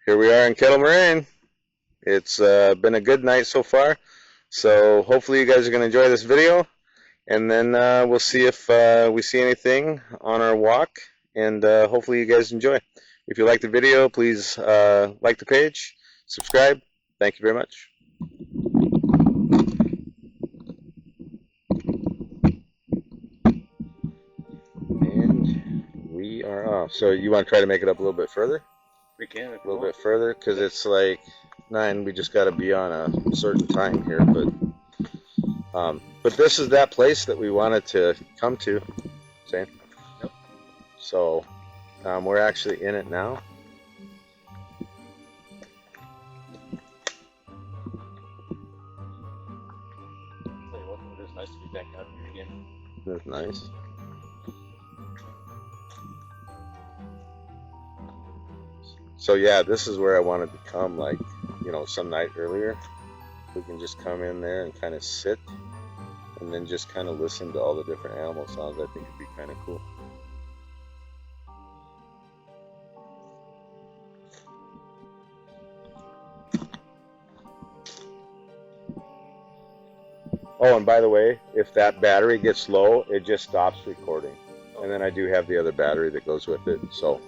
Here we are in Kettle Moraine. It's been a good night so far, so hopefully you guys are going to enjoy this video, and then we'll see if we see anything on our walk, and hopefully you guys enjoy. If you like the video, please like the page, subscribe. Thank you very much. And we are off. So you want to try to make it up a little bit further? We can. A little bit further, because it's like 9. We just got to be on a certain time here, but this is that place that we wanted to come to, Zane. Yep. So we're actually in it now. Tell you what, it is nice to be back out here again. That's nice. So yeah, this is where I wanted to come, like, some night earlier. We can just come in there and kind of sit and then just kind of listen to all the different animal sounds. I think it'd be kind of cool. Oh, and by the way, if that battery gets low, it just stops recording. And then I do have the other battery that goes with it. So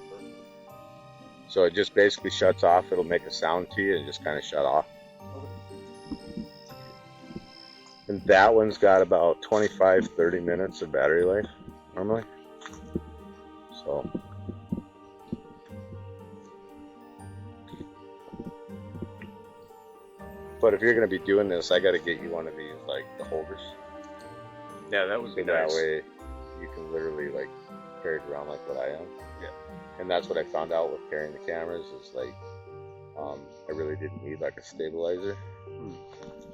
it just basically shuts off. It'll make a sound to you and just kind of shut off. And that one's got about 25-30 minutes of battery life normally. So but if you're going to be doing this, I got to get you one of these, like the holders. Yeah, that would be That nice. way you can literally like carry it around like what I am. Yeah. And that's what I found out with carrying the cameras is like I really didn't need like a stabilizer.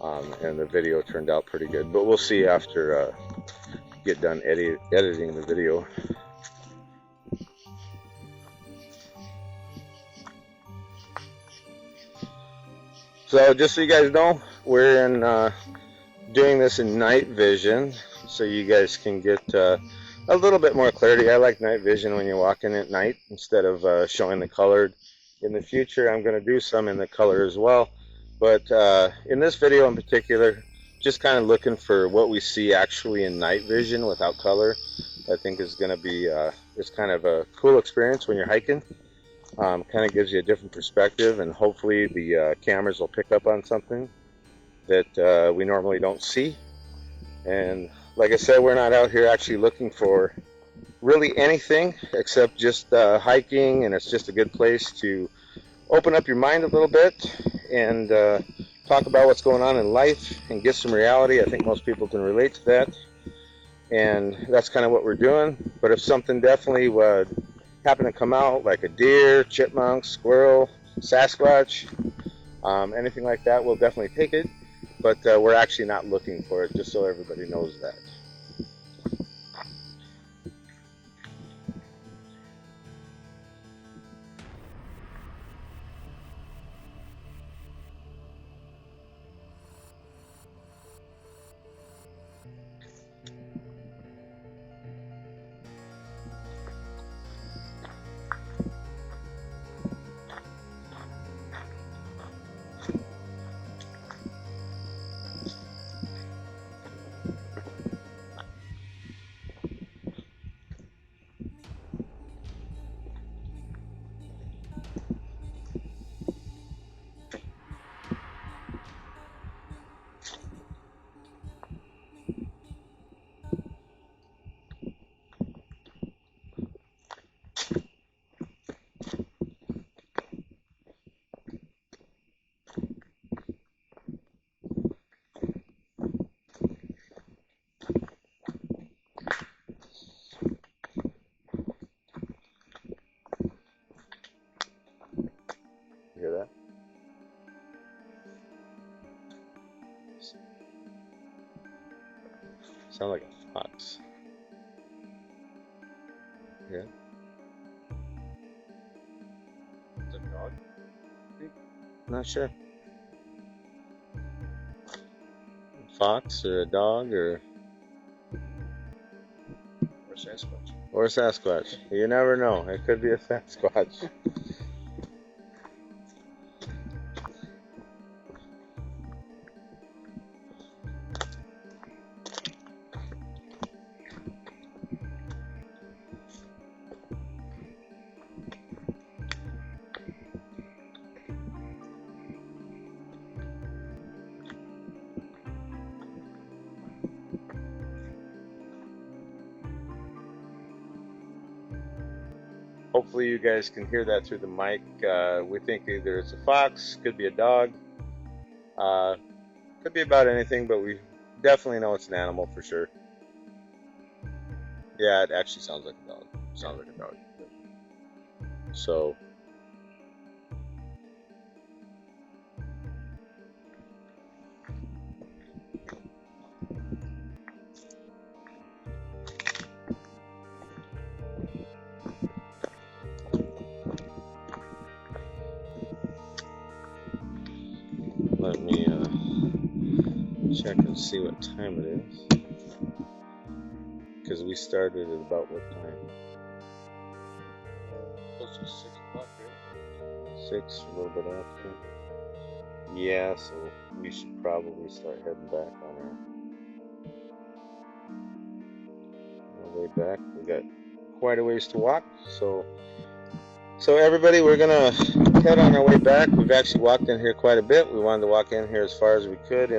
And the video turned out pretty good, but we'll see after get done editing the video. So just so you guys know, we're in doing this in night vision, so you guys can get a little bit more clarity. I like night vision when you're walking at night instead of showing the colored. In the future, I'm going to do some in the color as well. But in this video in particular, just kind of looking for what we see actually in night vision without color, I think is going to be it's kind of a cool experience when you're hiking. Kind of gives you a different perspective, and hopefully the cameras will pick up on something that we normally don't see. And like I said, we're not out here actually looking for really anything except just hiking, and it's just a good place to open up your mind a little bit and talk about what's going on in life and get some reality. I think most people can relate to that, and that's kind of what we're doing. But if something definitely would happen to come out, like a deer, chipmunk, squirrel, Sasquatch, anything like that, we'll definitely take it. But we're actually not looking for it, just so everybody knows that. You hear that? Sound like a fox. Yeah. It's a dog. Not sure. Fox or a dog or Sasquatch. a Sasquatch. You never know. It could be a Sasquatch. hopefully you guys can hear that through the mic. We think either it's a fox, could be a dog, could be about anything, but we definitely know it's an animal for sure. Yeah, it actually sounds like a dog. Sounds like a dog. So let me check and see what time it is, because we started at about what time? Close to 6 o'clock, right? 6, a little bit after. Yeah, so we should probably start heading back on our way back. We got quite a ways to walk, so everybody, we're gonna head on our way back. We've actually walked in here quite a bit. We wanted to walk in here as far as we could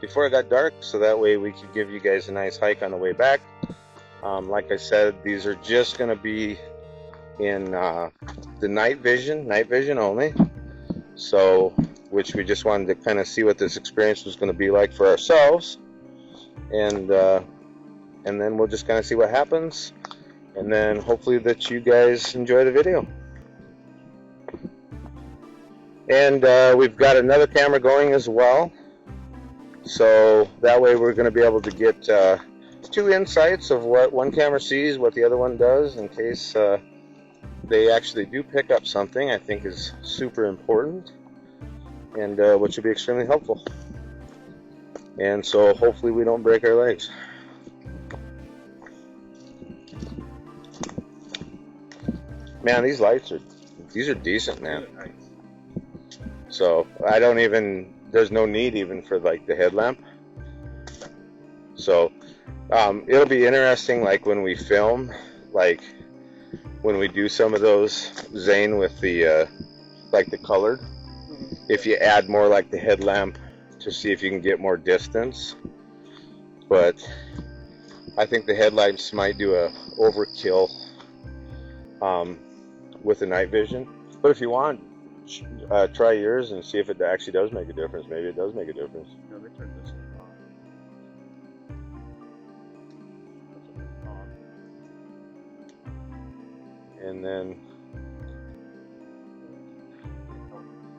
before it got dark, so that way we could give you guys a nice hike on the way back. Like I said, these are just gonna be in the night vision only. So, which we just wanted to kind of see what this experience was going to be like for ourselves, and then we'll just kind of see what happens, and then hopefully that you guys enjoy the video. And we've got another camera going as well, so that way we're going to be able to get 2 insights of what one camera sees, what the other one does, in case they actually do pick up something. I think is super important, and which will be extremely helpful. And so hopefully we don't break our legs. Man, these lights are decent, man. So there's no need even for like the headlamp. So it'll be interesting, like when we film, like when we do some of those, Zane, with the like the colored, if you add more like the headlamp to see if you can get more distance. But I think the headlights might do a overkill with the night vision. But if you want, try yours and see if it actually does make a difference. Maybe it does make a difference. No, they turned this on. And then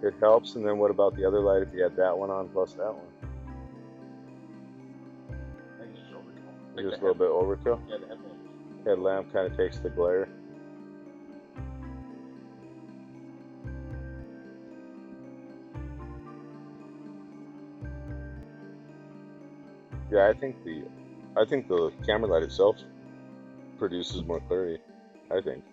it helps. And then what about the other light if you had that one on plus that one? Just a little bit overkill? Yeah, the headlamp kind of takes the glare. Yeah, I think the camera light itself produces more clarity. I think.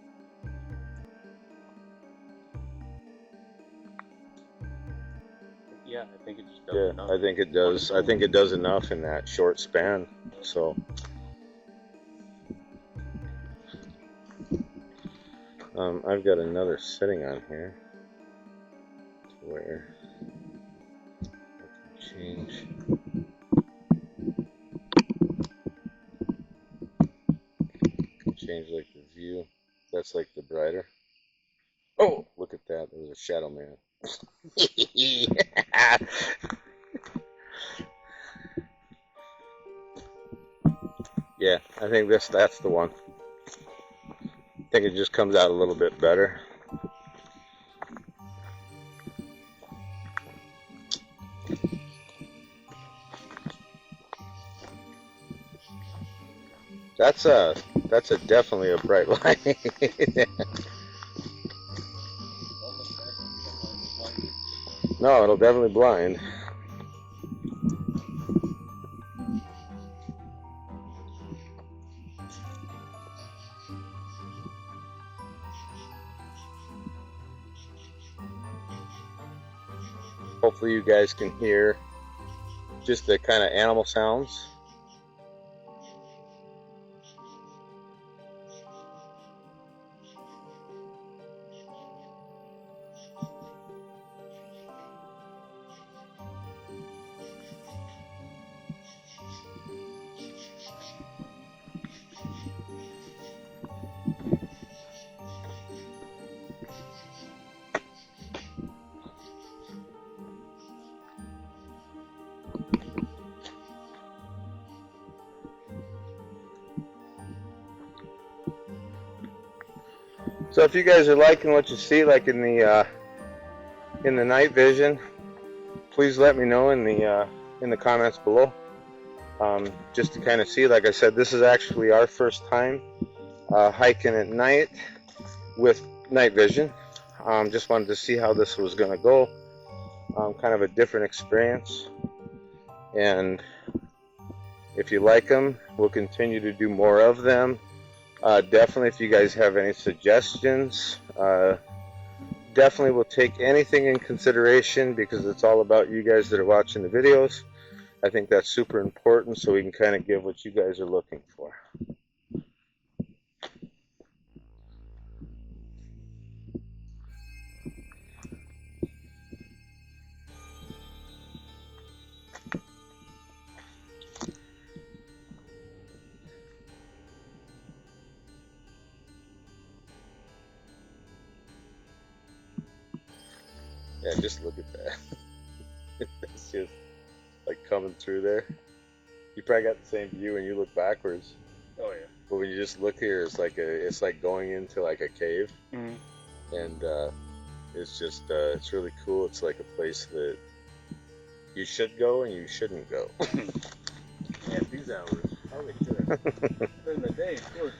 Yeah, I think it just does. Yeah, enough. I think it does. I think it does enough in that short span. So, I've got another setting on here where I can change like the view. That's like the brighter. Oh, look at that! There's a shadow man. Yeah, I think that's the one. I think it just comes out a little bit better. That's definitely a bright light. No, it'll definitely blind. Hopefully you guys can hear just the kind of animal sounds. So if you guys are liking what you see, like in the night vision, please let me know in the comments below. Just to kind of see, like I said, this is actually our first time hiking at night with night vision. Just wanted to see how this was going to go. Kind of a different experience. And if you like them, we'll continue to do more of them. Definitely, if you guys have any suggestions, definitely will take anything in consideration, because it's all about you guys that are watching the videos. I think that's super important, so we can kind of give what you guys are looking for. Yeah, just look at that. It's just like coming through there. You probably got the same view when you look backwards. Oh yeah. But when you just look here, it's like going into like a cave, Mm-hmm. and it's just it's really cool. It's like a place that you should go and you shouldn't go. Yeah, these hours. Probably should. During the day, of course.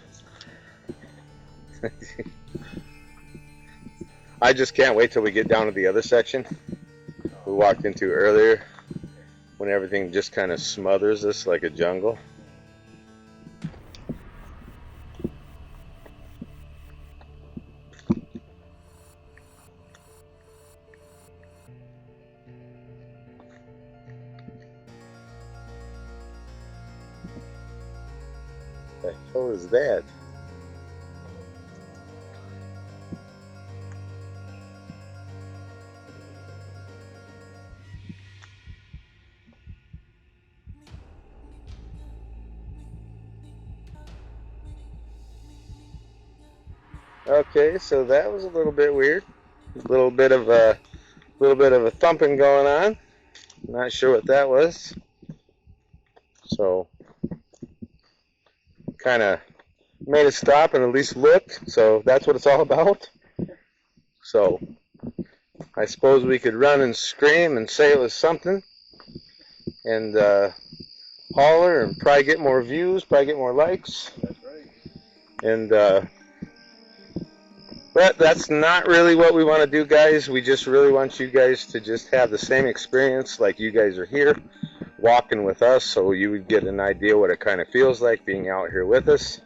I just can't wait till we get down to the other section we walked into earlier, when everything just kind of smothers us like a jungle. What the hell is that? Okay, so that was a little bit weird. A little bit of a thumping going on. Not sure what that was. So kind of made us stop and at least look. So that's what it's all about. So I suppose we could run and scream and say it was something, and holler and probably get more views, probably get more likes. That's right. And but that's not really what we want to do, guys. We just really want you guys to just have the same experience like you guys are here walking with us, so you would get an idea what it kind of feels like being out here with us.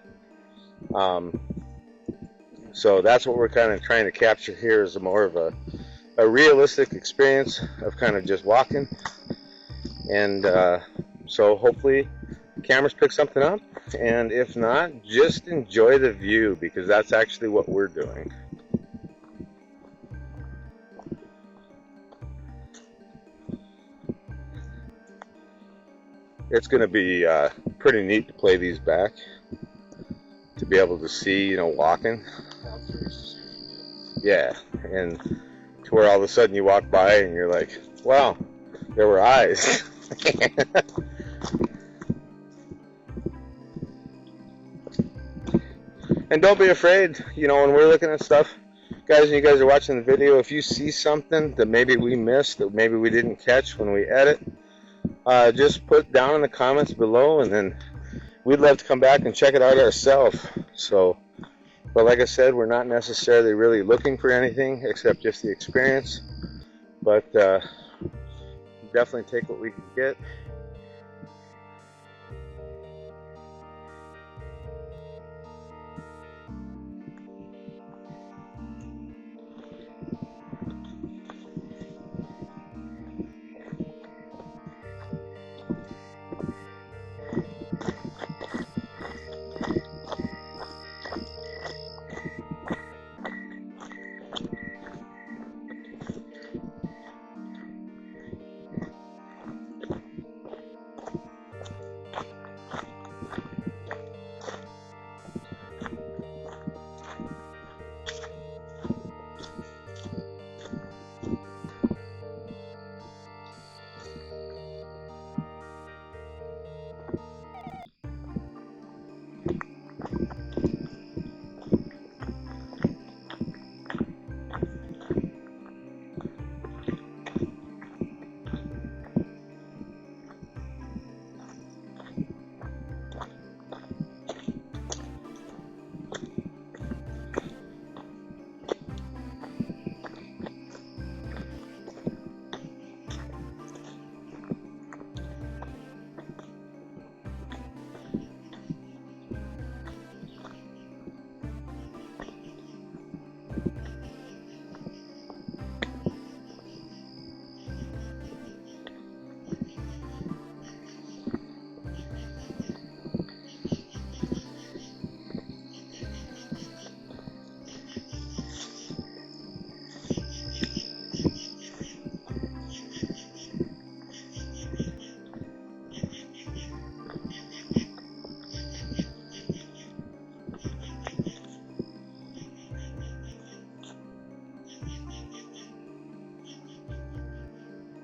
So that's what we're kind of trying to capture here, is more of a realistic experience of kind of just walking. And so hopefully cameras pick something up, and if not, just enjoy the view, because that's actually what we're doing. It's going to be pretty neat to play these back, to be able to see, walking. Yeah, and to where all of a sudden you walk by and you're like, wow, there were eyes. And don't be afraid, when we're looking at stuff, guys, and you guys are watching the video, if you see something that maybe we missed, that maybe we didn't catch when we edit, just put down in the comments below, and then we'd love to come back and check it out ourselves. So, but like I said, we're not necessarily really looking for anything except just the experience. But definitely take what we can get.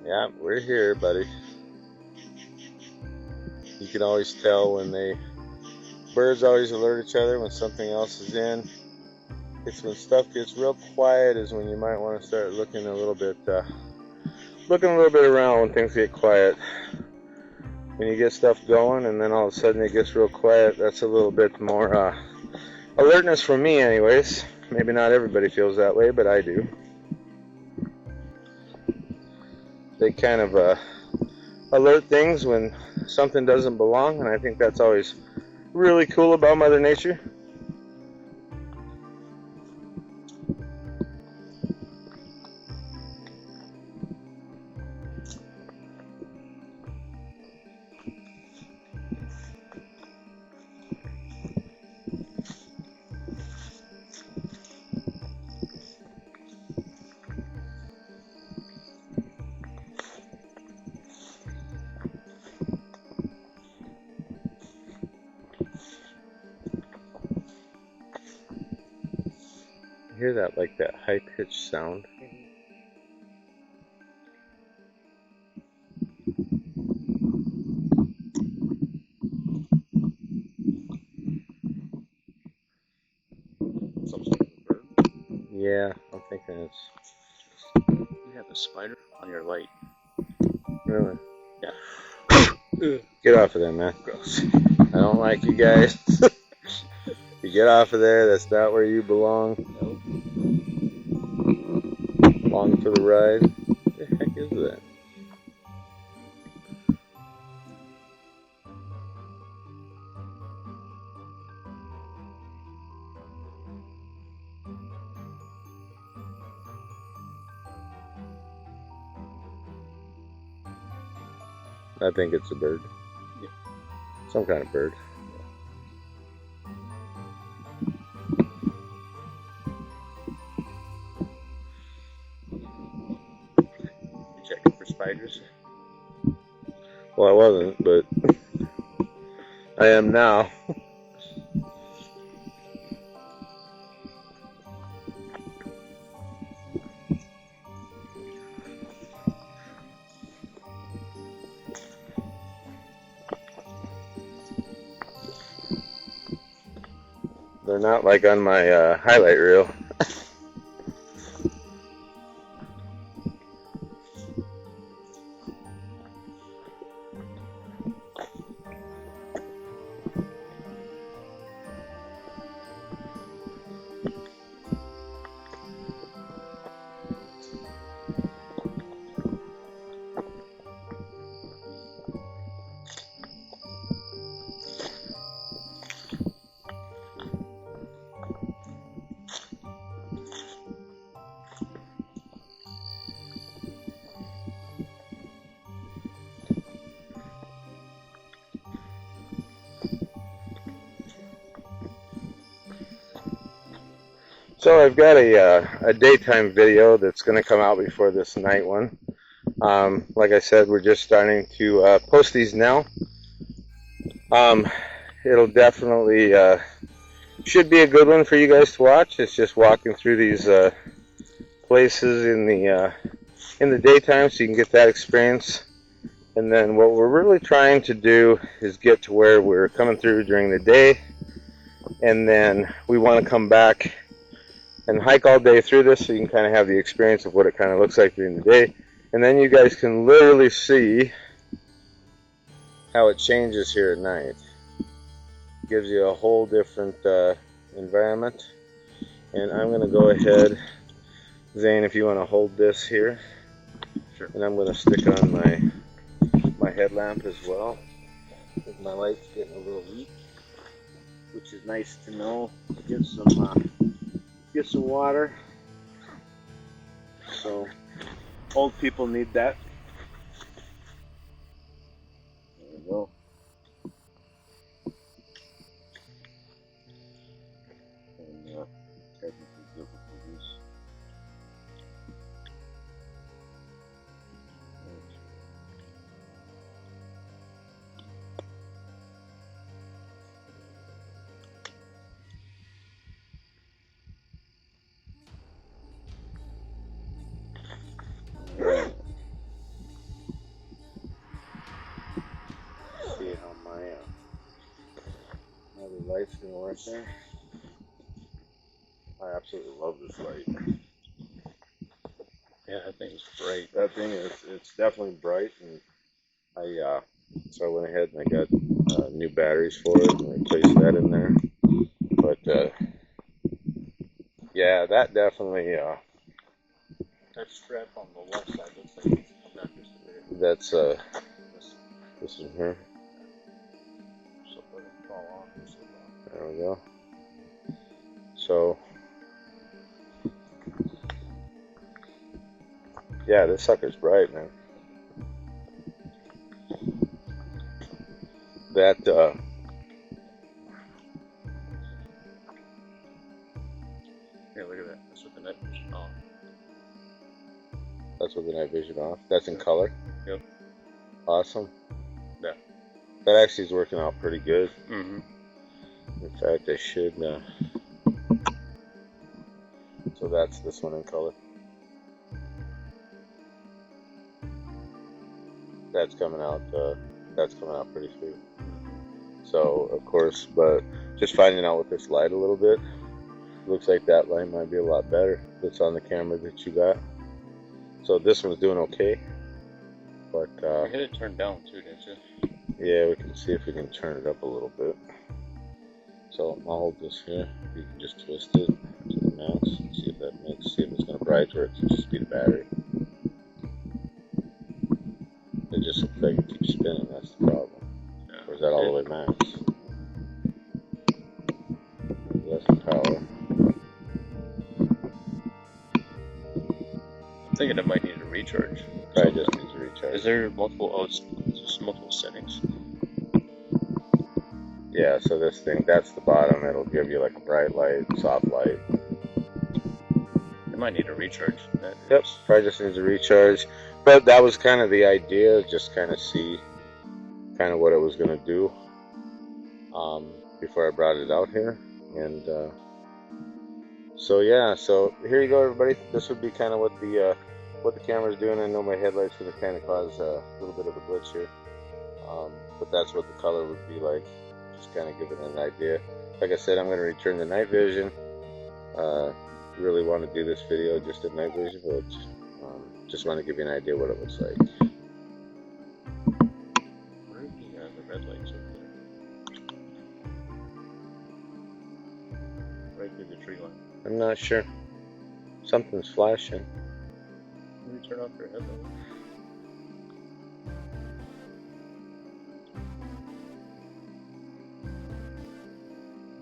Yeah, we're here, buddy. You can always tell when birds always alert each other when something else is in. It's when stuff gets real quiet is when you might want to start looking a little bit around when things get quiet. When you get stuff going and then all of a sudden it gets real quiet, that's a little bit more alertness from me anyways. Maybe not everybody feels that way, but I do. They kind of alert things when something doesn't belong, and I think that's always really cool about Mother Nature. Hear that, like that high-pitched sound? Some sort of a bird. Yeah, I'm thinking it's You have a spider on your light. really. Yeah. Get off of there, man. Gross. I don't like you guys. You get off of there. That's not where you belong. Nope. Along for the ride. What the heck is that? I think it's a bird. Yeah. Some kind of bird. You checking for spiders? Well, I wasn't, but I am now. They're not like on my highlight reel. So I've got a daytime video that's going to come out before this night one. Like I said, we're just starting to post these now. It'll definitely should be a good one for you guys to watch. It's just walking through these places in the daytime, so you can get that experience. And then what we're really trying to do is get to where we're coming through during the day, and then we want to come back and hike all day through this, so you can kind of have the experience of what it kind of looks like during the day. And then you guys can literally see how it changes here at night. It gives you a whole different environment. And I'm going to go ahead, Zane, if you want to hold this here. Sure. And I'm going to stick on my headlamp as well, because my light's getting a little weak, which is nice to know. Get some water. So old people need that. There we go. And technically good with this. See the light there? I absolutely love this light. Yeah, that thing's bright. That thing it's definitely bright, and so I went ahead and I got new batteries for it and replaced that in there. But yeah, that definitely That strap on the left side looks like it's come down just a bit. that's This this is here. so let it fall off or slip off. There we go. So yeah, this sucker's bright, man. That Here, look at that. That's with the night vision on. that's with the night vision off. That's in color. Yep. Awesome. Yeah. That actually is working out pretty good. Mm-hmm. In fact, I should. So that's this one in color. That's coming out. That's coming out pretty sweet. So of course, but just finding out with this light a little bit, looks like that light might be a lot better. That's on the camera that you got. So this one's doing okay, but You had it turned down too, didn't you? yeah, we can see if we can turn it up a little bit. So I'll hold this here. You can just twist it to the max. See if that makes. See if it's going to bright or it can just be the battery. It just looks like it keeps spinning. That's the problem. Yeah. Or is that all the way max? That's the power. I'm thinking it might need a recharge. Probably just needs a recharge. Is there multiple? Oh, it's just multiple settings. Yeah, so this thing, that's the bottom. It'll give you like a bright light, soft light. It might need a recharge. That Yep, is- probably just needs a recharge. But that was kind of the idea, just kind of see kind of what it was going to do before I brought it out here. And so yeah, so here you go, everybody. This would be kind of what the camera's doing. I know my headlight's going to kind of cause a little bit of a glitch here, but that's what the color would be like. Just kind of give it an idea. Like I said, I'm going to return the night vision. Really want to do this video just at night vision, but just want to give you an idea what it looks like. Where are the red lights over there? Right through the tree line. I'm not sure. Something's flashing. Maybe turn off your headlight.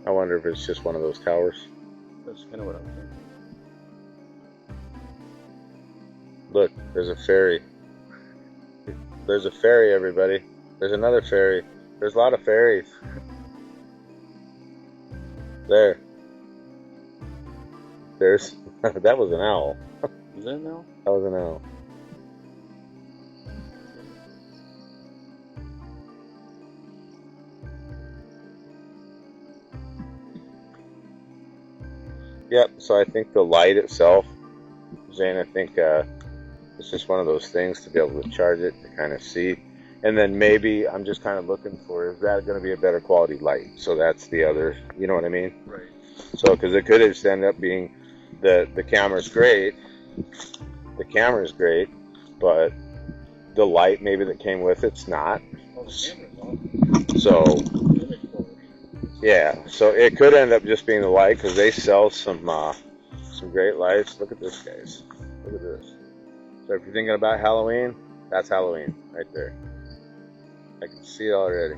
I wonder if it's just one of those towers. That's kind of what I'm thinking. Look, there's a ferry. There's a ferry, everybody. There's another ferry. There's a lot of ferries. There. There's. That was an owl. Is that now? That was an owl. Yep, so I think the light itself, Zane, I think it's just one of those things to be able to charge it, to kind of see. And then maybe I'm just kind of looking for, is that going to be a better quality light? So that's the other, you know what I mean? Right. So, because it could just end up being the camera's great. The camera's great, but the light maybe that came with it's not. Oh, the camera's off. So, yeah, so it could end up just being the light, because they sell some great lights. Look at this, guys. Look at this. So if you're thinking about Halloween, that's Halloween right there. I can see it already.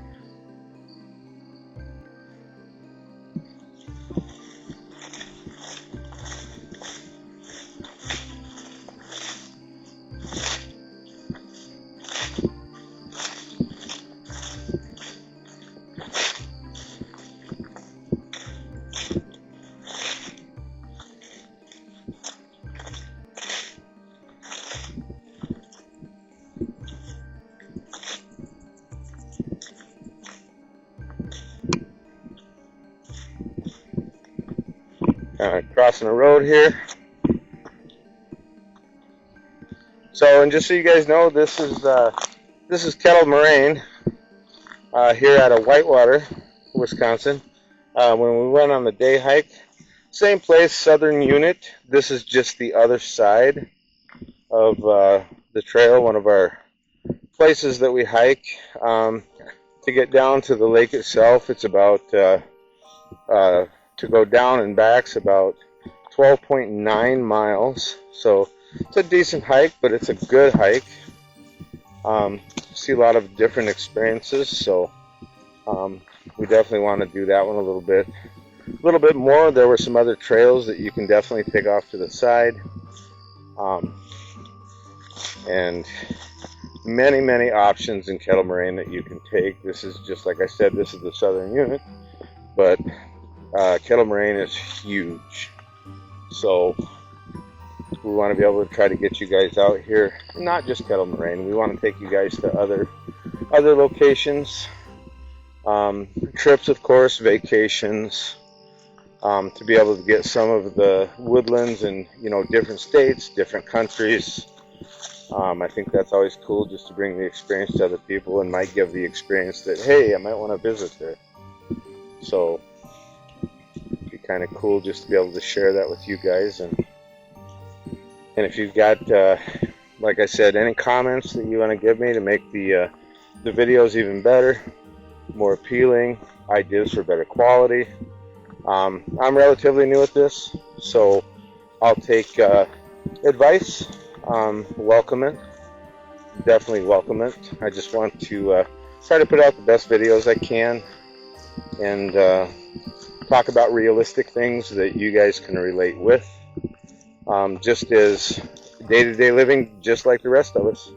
Crossing the road here. So, and just so you guys know, this is Kettle Moraine here out of Whitewater, Wisconsin. When we went on the day hike, same place, southern unit. This is just the other side of the trail, one of our places that we hike. To get down to the lake itself, it's about, to go down and back, it's about 12.9 miles. So it's a decent hike, but it's a good hike. See a lot of different experiences, so we definitely want to do that one a little bit more. There were some other trails that you can definitely take off to the side, and many options in Kettle Moraine that you can take. This is just like I said, this is the southern unit, but Kettle Moraine is huge, so we want to be able to try to get you guys out here. Not just Kettle Moraine, we want to take you guys to other locations, trips, of course, vacations, to be able to get some of the woodlands in, different states, different countries. I think that's always cool, just to bring the experience to other people, and might give the experience that, hey, I might want to visit there. So it'd be kind of cool just to be able to share that with you guys. And if you've got, like I said, any comments that you want to give me to make the videos even better, more appealing, ideas for better quality. I'm relatively new at this, so I'll take advice. Welcome it. Definitely welcome it. I just want to try to put out the best videos I can, and talk about realistic things that you guys can relate with. Just as day-to-day living, just like the rest of us.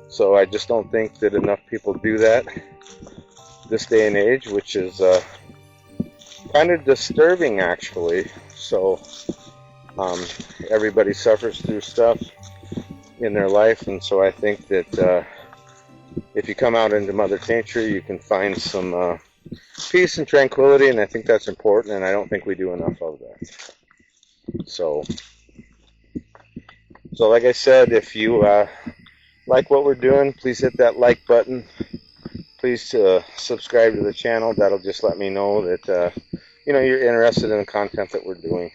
So I just don't think that enough people do that this day and age, which is kind of disturbing, actually. So everybody suffers through stuff in their life, and so I think that if you come out into Mother Nature, you can find some peace and tranquility, and I think that's important, and I don't think we do enough of that. So like I said, if you like what we're doing, please hit that like button. Please subscribe to the channel. That'll just let me know that you're interested in the content that we're doing.